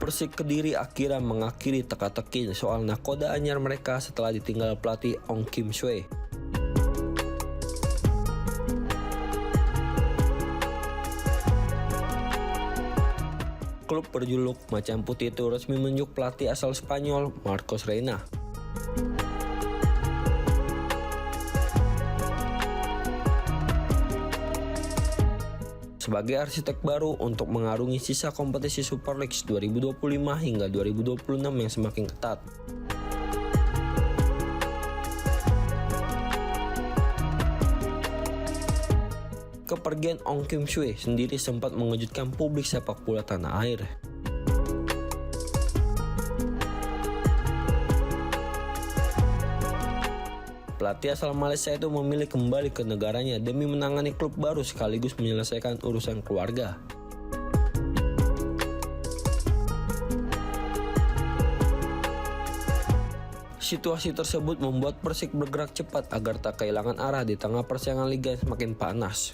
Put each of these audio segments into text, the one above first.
Persik Kediri akhirnya mengakhiri teka-teki soal nakoda anyar mereka setelah ditinggal pelatih Ong Kim Sue. Klub berjuluk Macan Putih itu resmi menunjuk pelatih asal Spanyol Marcos Reina. Sebagai arsitek baru untuk mengarungi sisa kompetisi Super League 2025 hingga 2026 yang semakin ketat. Kepergian Ong Kim Sue sendiri sempat mengejutkan publik sepak bola tanah air. Pelatih asal Malaysia itu memilih kembali ke negaranya demi menangani klub baru sekaligus menyelesaikan urusan keluarga. Situasi tersebut membuat Persik bergerak cepat agar tak kehilangan arah di tengah persaingan liga yang semakin panas.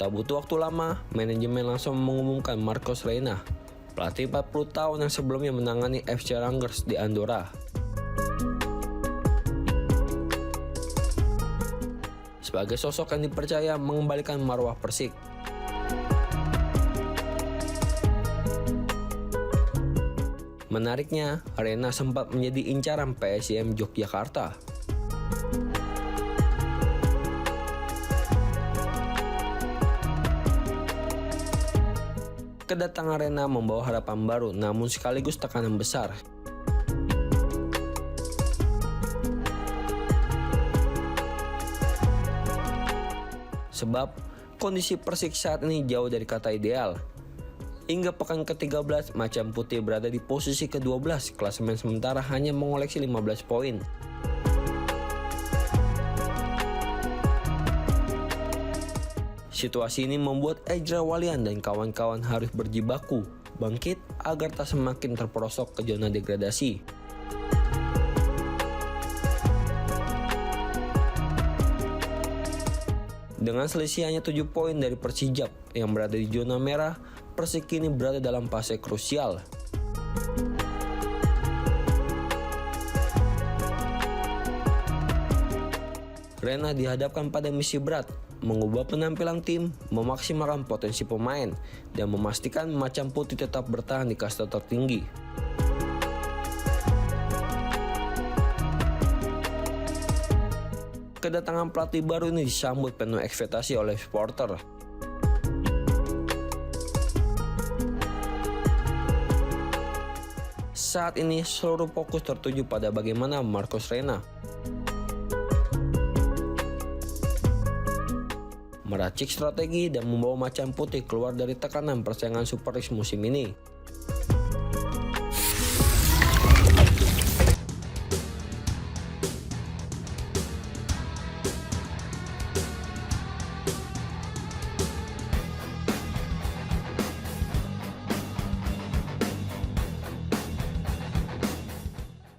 Tak butuh waktu lama, manajemen langsung mengumumkan Marcos Reina, pelatih 40 tahun yang sebelumnya menangani FC Rangers di Andorra. Sebagai sosok yang dipercaya mengembalikan marwah Persik. Menariknya, Reina sempat menjadi incaran PSIM Yogyakarta. Kedatangan Reina membawa harapan baru namun sekaligus tekanan besar. Sebab kondisi Persik saat ini jauh dari kata ideal. Hingga pekan ke-13, Macan Putih berada di posisi ke-12, klasemen sementara hanya mengoleksi 15 poin. Situasi ini membuat Ejra Walian dan kawan-kawan harus berjibaku bangkit agar tak semakin terperosok ke zona degradasi. Dengan selisih hanya 7 poin dari Persijap yang berada di zona merah, Persik kini berada dalam fase krusial. Reina dihadapkan pada misi berat, mengubah penampilan tim, memaksimalkan potensi pemain, dan memastikan Macan Putih tetap bertahan di kasta tertinggi. Kedatangan pelatih baru ini disambut penuh ekspektasi oleh supporter. Saat ini seluruh fokus tertuju pada bagaimana Marcos Reina meracik strategi dan membawa Macan Putih keluar dari tekanan persaingan Super League musim ini.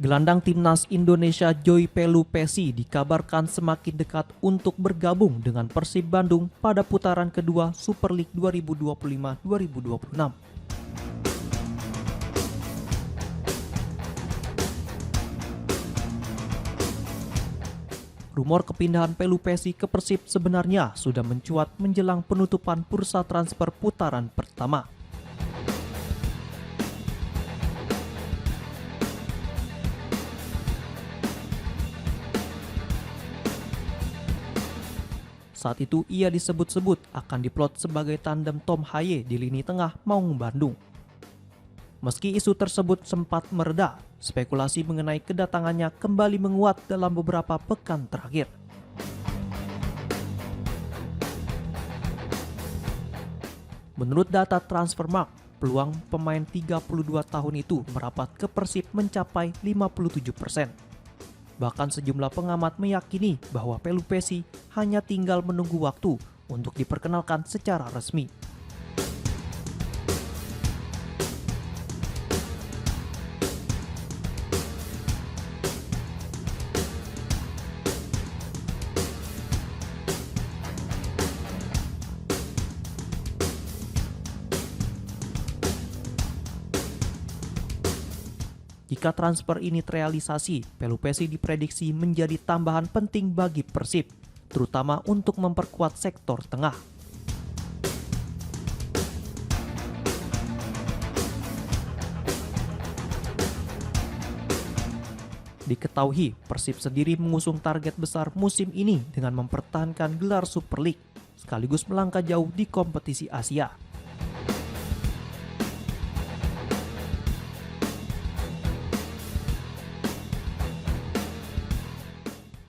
Gelandang timnas Indonesia Joy Pelupesi dikabarkan semakin dekat untuk bergabung dengan Persib Bandung pada putaran kedua Super League 2025-2026. Rumor kepindahan Pelupesi ke Persib sebenarnya sudah mencuat menjelang penutupan bursa transfer putaran pertama. Saat itu ia disebut-sebut akan diplot sebagai tandem Tom Haye di lini tengah Maung Bandung. Meski isu tersebut sempat mereda, spekulasi mengenai kedatangannya kembali menguat dalam beberapa pekan terakhir. Menurut data Transfermarkt, peluang pemain 32 tahun itu merapat ke Persib mencapai 57%. Bahkan sejumlah pengamat meyakini bahwa Pelupesi hanya tinggal menunggu waktu untuk diperkenalkan secara resmi. Jika transfer ini terrealisasi, Pelupesi diprediksi menjadi tambahan penting bagi Persib, terutama untuk memperkuat sektor tengah. Diketahui, Persib sendiri mengusung target besar musim ini dengan mempertahankan gelar Super League, sekaligus melangkah jauh di kompetisi Asia.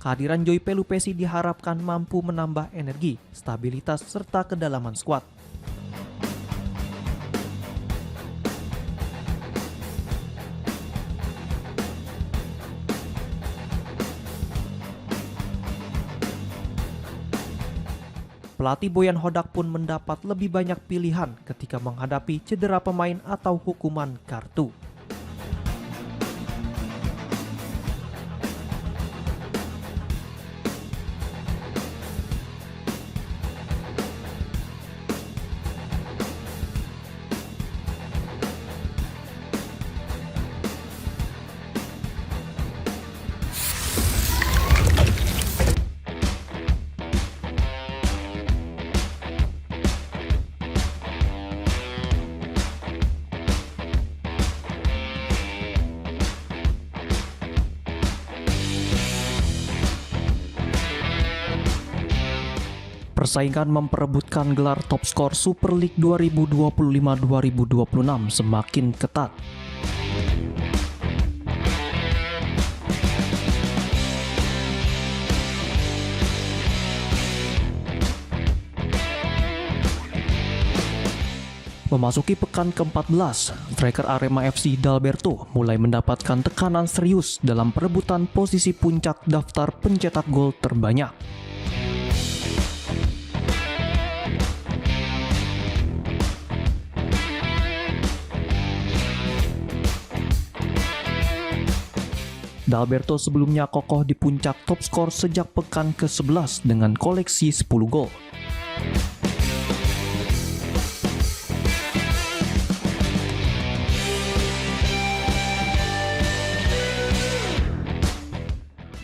Kehadiran Joy Pelupesi diharapkan mampu menambah energi, stabilitas, serta kedalaman skuad. Pelatih Boyan Hodak pun mendapat lebih banyak pilihan ketika menghadapi cedera pemain atau hukuman kartu. Persaingan memperebutkan gelar top skor Super League 2025-2026 semakin ketat. Memasuki pekan ke-14, striker Arema FC Dalberto mulai mendapatkan tekanan serius dalam perebutan posisi puncak daftar pencetak gol terbanyak. Dalberto sebelumnya kokoh di puncak top skor sejak pekan ke-11 dengan koleksi 10 gol.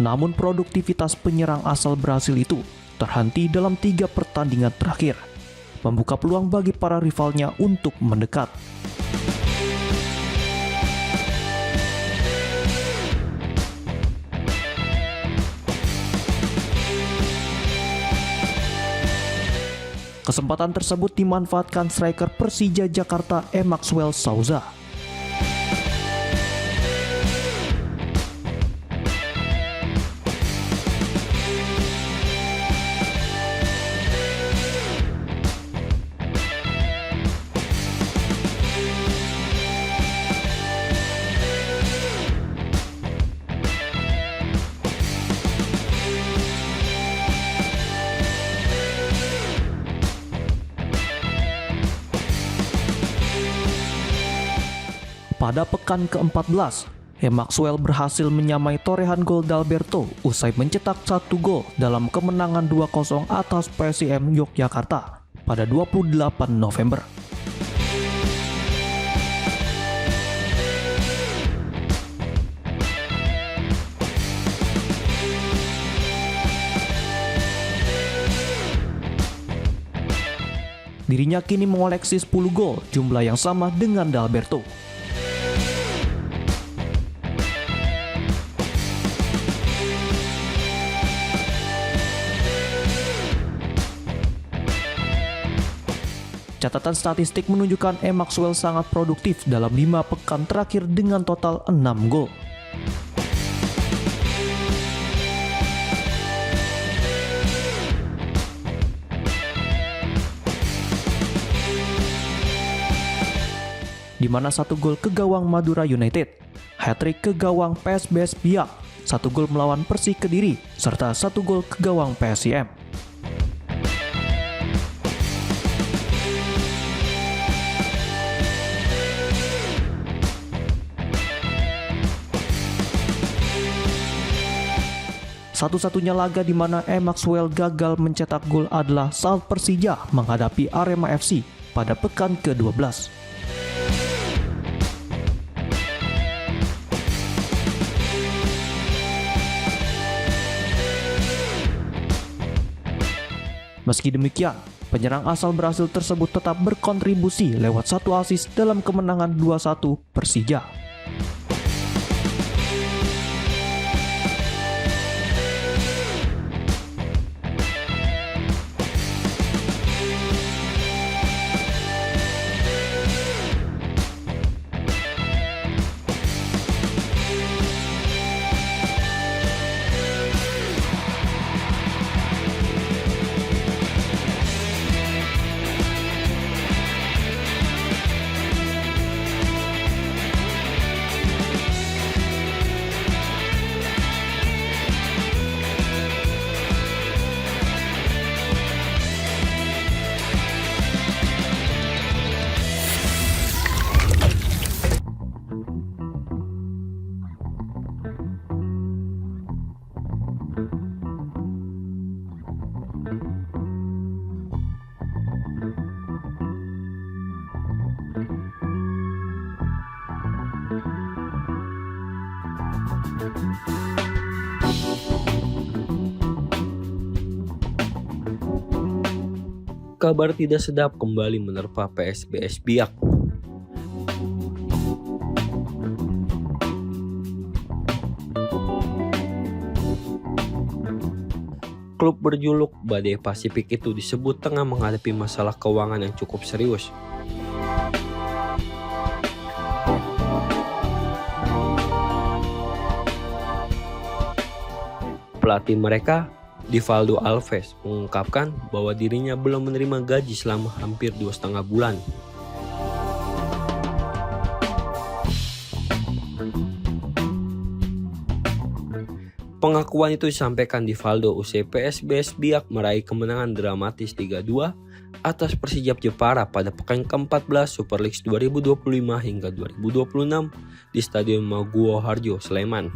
Namun produktivitas penyerang asal Brasil itu terhenti dalam 3 pertandingan terakhir, membuka peluang bagi para rivalnya untuk mendekat. Kesempatan tersebut dimanfaatkan striker Persija Jakarta Maxwell Souza. Pada pekan ke-14, Maxwell berhasil menyamai torehan gol Dalberto usai mencetak 1 gol dalam kemenangan 2-0 atas PSIM Yogyakarta pada 28 November. Dirinya kini mengoleksi 10 gol, jumlah yang sama dengan Dalberto. Catatan statistik menunjukkan Maxwell sangat produktif dalam 5 pekan terakhir dengan total 6 gol. Di mana 1 gol ke gawang Madura United, hat-trick ke gawang PSBS Biak, 1 gol melawan Persik Kediri, serta 1 gol ke gawang PSIM. Satu-satunya laga di mana Maxwell gagal mencetak gol adalah saat Persija menghadapi Arema FC pada pekan ke-12. Meski demikian, penyerang asal Brasil tersebut tetap berkontribusi lewat 1 assist dalam kemenangan 2-1 Persija. Kabar tidak sedap kembali menerpa PSBS Biak. Klub berjuluk Badai Pasifik itu disebut tengah menghadapi masalah keuangan yang cukup serius. Pelatih mereka, Divaldo Alves, mengungkapkan bahwa dirinya belum menerima gaji selama hampir 2,5 bulan. Pengakuan itu disampaikan Divaldo usai PSBS Biak meraih kemenangan dramatis 3-2 atas Persijap Jepara pada pekan ke-14 Super League 2025 hingga 2026 di Stadion Maguwo Harjo, Sleman.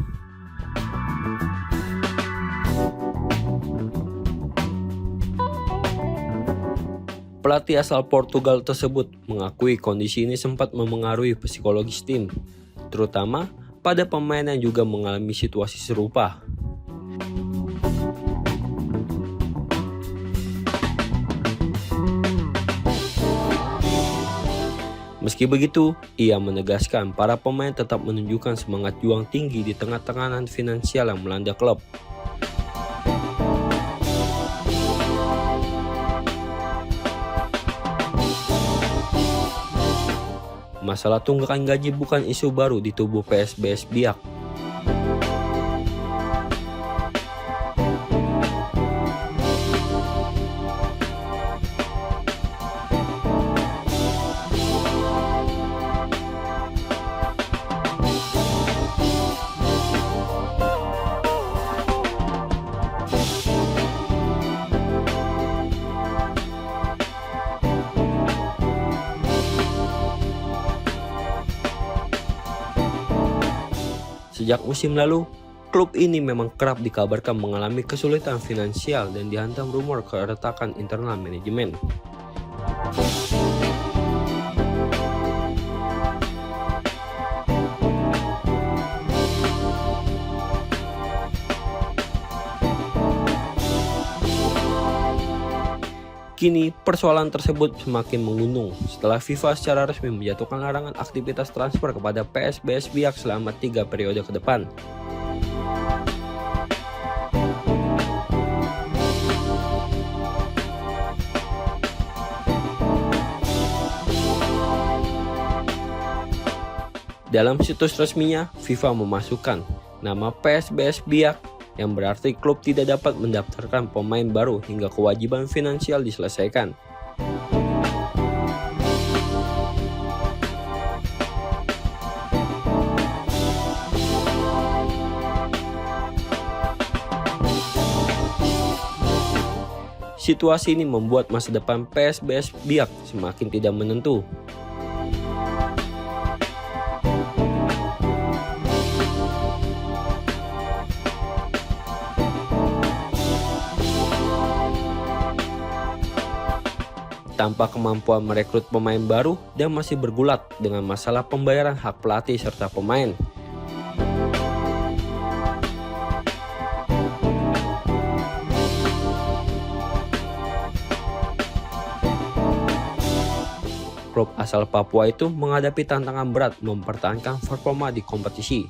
Pelatih asal Portugal tersebut mengakui kondisi ini sempat memengaruhi psikologis tim, terutama pada pemain yang juga mengalami situasi serupa. Meski begitu, ia menegaskan para pemain tetap menunjukkan semangat juang tinggi di tengah tekanan finansial yang melanda klub. Masalah tunggakan gaji bukan isu baru di tubuh PSBS Biak. Sejak musim lalu, klub ini memang kerap dikabarkan mengalami kesulitan finansial dan dihantam rumor keretakan internal manajemen. Kini persoalan tersebut semakin menggunung setelah FIFA secara resmi menjatuhkan larangan aktivitas transfer kepada PSBS Biak selama 3 periode ke depan. Dalam situs resminya, FIFA memasukkan nama PSBS Biak yang berarti klub tidak dapat mendaftarkan pemain baru hingga kewajiban finansial diselesaikan. Situasi ini membuat masa depan PSBS Biak semakin tidak menentu. Tanpa kemampuan merekrut pemain baru dan masih bergulat dengan masalah pembayaran hak pelatih serta pemain. klub asal Papua itu menghadapi tantangan berat mempertahankan performa di kompetisi.